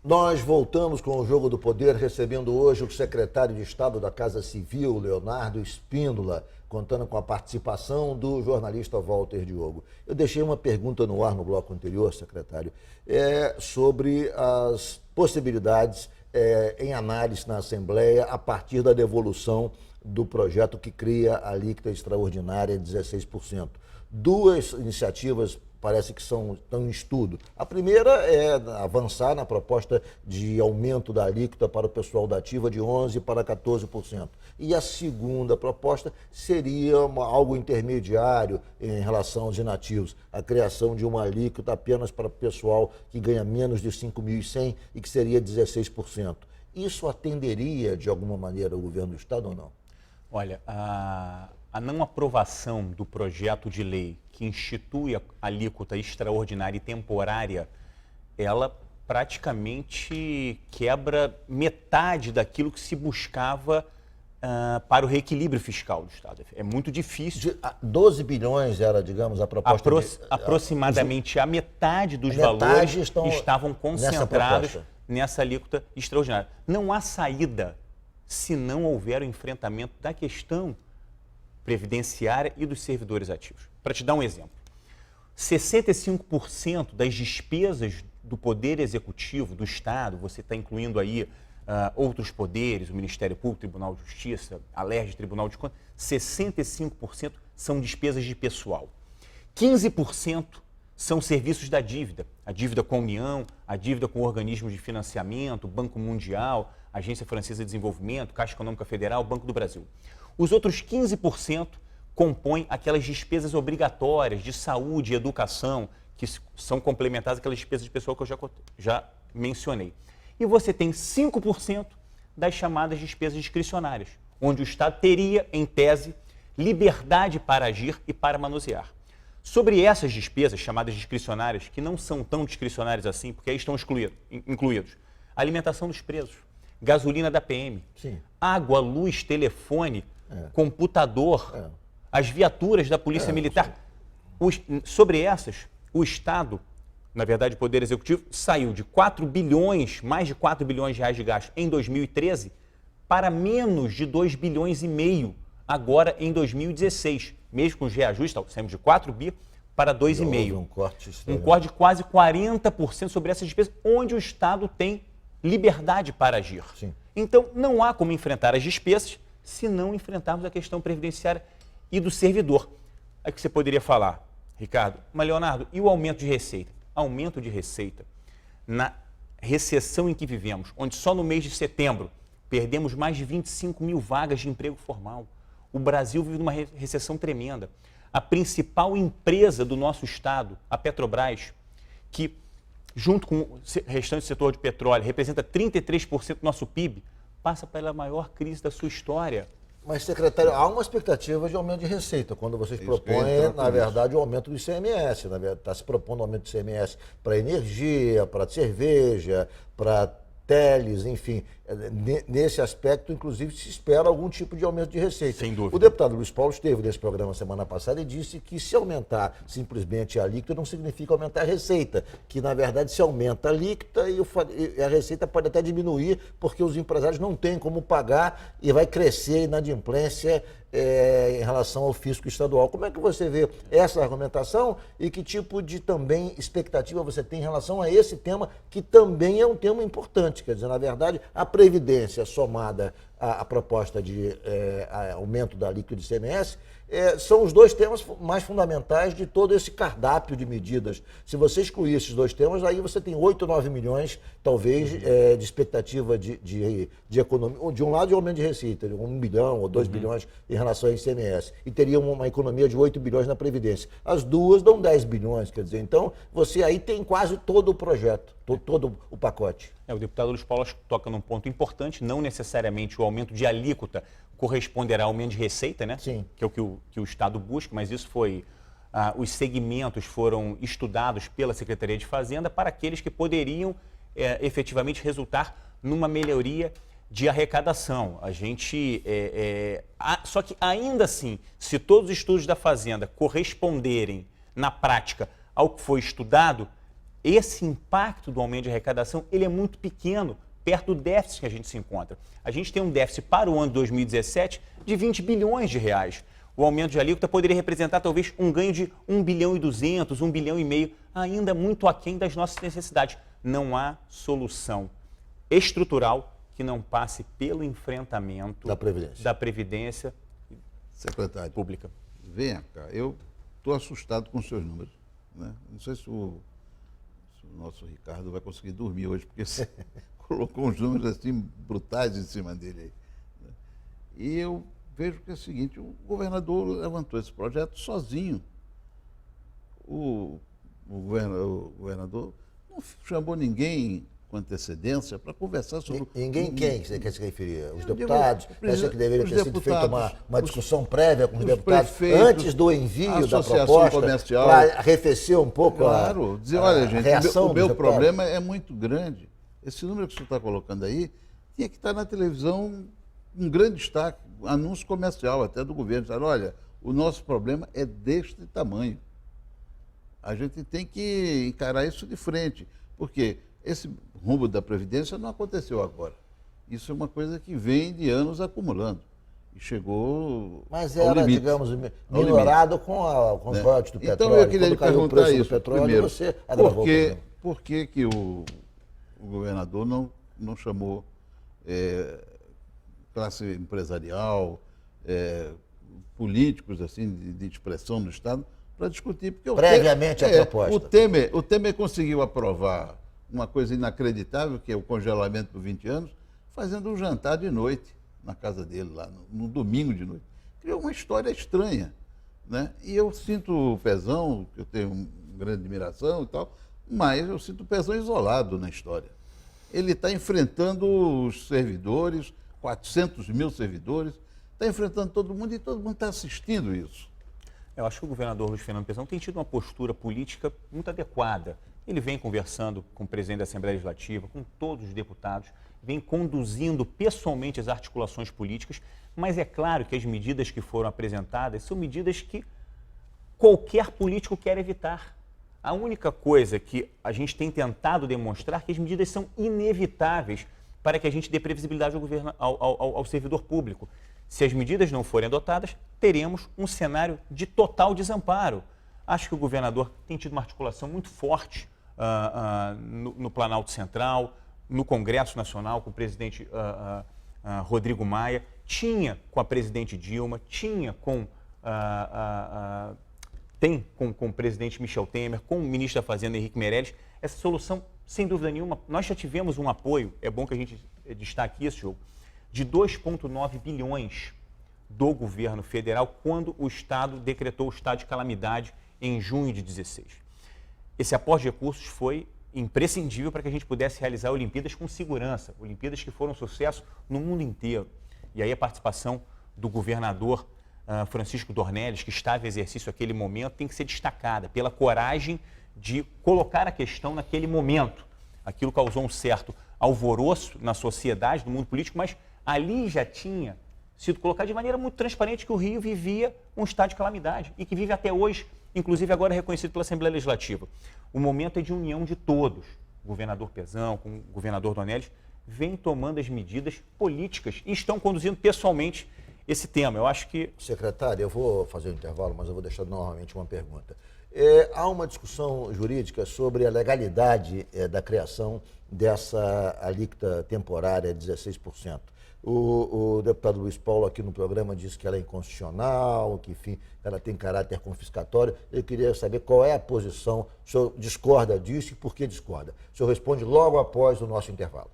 Nós voltamos com o Jogo do Poder, recebendo hoje o secretário de Estado da Casa Civil, Leonardo Espíndola, contando com a participação do jornalista Walter Diogo. Eu deixei uma pergunta no ar no bloco anterior, secretário, sobre as possibilidades em análise na Assembleia a partir da devolução do projeto que cria a alíquota extraordinária de 16%. Duas iniciativas parece que estão em estudo. A primeira é avançar na proposta de aumento da alíquota para o pessoal da ativa de 11% para 14%. E a segunda proposta seria algo intermediário em relação aos inativos, a criação de uma alíquota apenas para o pessoal que ganha menos de 5.100 e que seria 16%. Isso atenderia, de alguma maneira, o governo do Estado ou não? Olha, a não aprovação do projeto de lei que institui a alíquota extraordinária e temporária, ela praticamente quebra metade daquilo que se buscava para o reequilíbrio fiscal do Estado. É muito difícil. 12 bilhões era, digamos, a proposta. Aproximadamente a metade dos valores estavam concentrados nessa alíquota extraordinária. Não há saída se não houver o enfrentamento da questão previdenciária e dos servidores ativos. Para te dar um exemplo, 65% das despesas do Poder Executivo, do Estado, você está incluindo aí outros poderes, o Ministério Público, Tribunal de Justiça, a LERJ, Tribunal de Contas, 65% são despesas de pessoal. 15% são serviços da dívida, a dívida com a União, a dívida com organismos de financiamento, Banco Mundial, Agência Francesa de Desenvolvimento, Caixa Econômica Federal, Banco do Brasil. Os outros 15% compõem aquelas despesas obrigatórias de saúde e educação, que são complementares àquelas despesas de pessoal que eu já mencionei. E você tem 5% das chamadas despesas discricionárias, onde o Estado teria, em tese, liberdade para agir e para manusear. Sobre essas despesas chamadas discricionárias, que não são tão discricionárias assim, porque aí estão incluídos alimentação dos presos, gasolina da PM, sim, água, luz, telefone, computador, as viaturas da Polícia Militar. Sobre essas, o Estado, na verdade o Poder Executivo, saiu de 4 bilhões, mais de 4 bilhões de reais de gasto em 2013 para menos de 2 bilhões e meio agora em 2016. Mesmo com os reajustes, saímos de 4 bi para 2,5. Um corte de quase 40% sobre essas despesas, onde o Estado tem liberdade para agir. Sim. Então, não há como enfrentar as despesas se não enfrentarmos a questão previdenciária e do servidor. Aí que você poderia falar, Ricardo, mas Leonardo, e o aumento de receita? Aumento de receita na recessão em que vivemos, onde só no mês de setembro perdemos mais de 25 mil vagas de emprego formal. O Brasil vive numa recessão tremenda. A principal empresa do nosso Estado, a Petrobras, que junto com o restante setor de petróleo, representa 33% do nosso PIB, passa pela maior crise da sua história. Mas, secretário, há uma expectativa de aumento de receita, quando vocês propõem, na verdade, o aumento do ICMS. Está se propondo o aumento do ICMS para energia, para cerveja, para teles, enfim. Nesse aspecto, inclusive, se espera algum tipo de aumento de receita. Sem dúvida. O deputado Luiz Paulo esteve nesse programa semana passada e disse que se aumentar simplesmente a alíquota não significa aumentar a receita, que na verdade se aumenta a alíquota e a receita pode até diminuir porque os empresários não têm como pagar e vai crescer a inadimplência em relação ao fisco estadual. Como é que você vê essa argumentação e que tipo de também expectativa você tem em relação a esse tema, que também é um tema importante? Quer dizer, na verdade, a Previdência somada à proposta de aumento da alíquota de ICMS são os dois temas mais fundamentais de todo esse cardápio de medidas. Se você excluir esses dois temas, aí você tem 8 ou 9 milhões, talvez, de expectativa de economia. De um lado, de aumento de receita, 1 bilhão ou 2 bilhões em relação ao ICMS. E teria uma economia de 8 bilhões na Previdência. As duas dão 10 bilhões, quer dizer, então você aí tem quase todo o projeto, todo o pacote. O deputado Luiz Paulo toca num ponto importante, não necessariamente o aumento de alíquota corresponderá ao aumento de receita, né? Sim. Que é o que o Estado busca, mas isso foi, os segmentos foram estudados pela Secretaria de Fazenda para aqueles que poderiam efetivamente resultar numa melhoria de arrecadação. A gente, só que ainda assim, se todos os estudos da Fazenda corresponderem na prática ao que foi estudado, esse impacto do aumento de arrecadação ele é muito pequeno, perto do déficit que a gente se encontra. A gente tem um déficit para o ano de 2017 de 20 bilhões de reais. O aumento de alíquota poderia representar talvez um ganho de 1 bilhão e 200, 1 bilhão e meio, ainda muito aquém das nossas necessidades. Não há solução estrutural que não passe pelo enfrentamento da Previdência Secretário, Pública. Venha cá, eu estou assustado com os seus números, né? Não sei se o nosso Ricardo vai conseguir dormir hoje, porque você colocou uns números assim brutais em cima dele aí, né? E eu vejo que é o seguinte, o governador levantou esse projeto sozinho. O governador não chamou ninguém com antecedência para conversar sobre... Ninguém quem você quer se referir? Os deputados? Acha que deveria ter sido feita uma discussão prévia com os deputados antes do envio da proposta para arrefecer um pouco claro, dizer, olha, gente, reação o meu problema é muito grande. Esse número que você está colocando aí tinha que estar na televisão um grande destaque, anúncio comercial até do governo. Dizer, olha, o nosso problema é deste tamanho. A gente tem que encarar isso de frente, porque esse rumo da Previdência não aconteceu agora. Isso é uma coisa que vem de anos acumulando. E chegou. Mas era, digamos, melhorado com os royalties do petróleo. Então eu queria lhe perguntar isso. Petróleo, primeiro, você por que o governador não chamou classe empresarial, políticos assim, de expressão no Estado, para discutir? Porque previamente a proposta. O Temer conseguiu aprovar uma coisa inacreditável, que é o congelamento por 20 anos, fazendo um jantar de noite na casa dele, lá no domingo de noite. Criou uma história estranha, né? E eu sinto o Pezão, que eu tenho uma grande admiração e tal, mas eu sinto o Pezão isolado na história. Ele está enfrentando os servidores, 400 mil servidores, está enfrentando todo mundo e todo mundo está assistindo isso. Eu acho que o governador Luiz Fernando Pezão tem tido uma postura política muito adequada. Ele vem conversando com o presidente da Assembleia Legislativa, com todos os deputados, vem conduzindo pessoalmente as articulações políticas, mas é claro que as medidas que foram apresentadas são medidas que qualquer político quer evitar. A única coisa que a gente tem tentado demonstrar é que as medidas são inevitáveis para que a gente dê previsibilidade ao servidor público. Se as medidas não forem adotadas, teremos um cenário de total desamparo. Acho que o governador tem tido uma articulação muito forte no Planalto Central, no Congresso Nacional, com o presidente Rodrigo Maia, tinha com a presidente Dilma, tem com o presidente Michel Temer, com o ministro da Fazenda Henrique Meirelles. Essa solução, sem dúvida nenhuma, nós já tivemos um apoio, é bom que a gente destaque isso, Diogo, de 2,9 bilhões do governo federal quando o Estado decretou o estado de calamidade em junho de 2016. Esse aporte de recursos foi imprescindível para que a gente pudesse realizar Olimpíadas com segurança, Olimpíadas que foram um sucesso no mundo inteiro. E aí a participação do governador Francisco Dornelles, que estava em exercício naquele momento, tem que ser destacada pela coragem de colocar a questão naquele momento. Aquilo causou um certo alvoroço na sociedade, no mundo político, mas ali já tinha sido colocado de maneira muito transparente que o Rio vivia um estado de calamidade e que vive até hoje, inclusive agora reconhecido pela Assembleia Legislativa. O momento é de união de todos. O governador Pezão, com o governador Dornelles, vem tomando as medidas políticas e estão conduzindo pessoalmente esse tema. Eu acho que... Secretário, eu vou fazer um intervalo, mas eu vou deixar novamente uma pergunta. Há uma discussão jurídica sobre a legalidade da criação dessa alíquota temporária de 16%. O deputado Luiz Paulo aqui no programa disse que ela é inconstitucional, que, enfim, ela tem caráter confiscatório. Eu queria saber qual é a posição, o senhor discorda disso e por que discorda? O senhor responde logo após o nosso intervalo.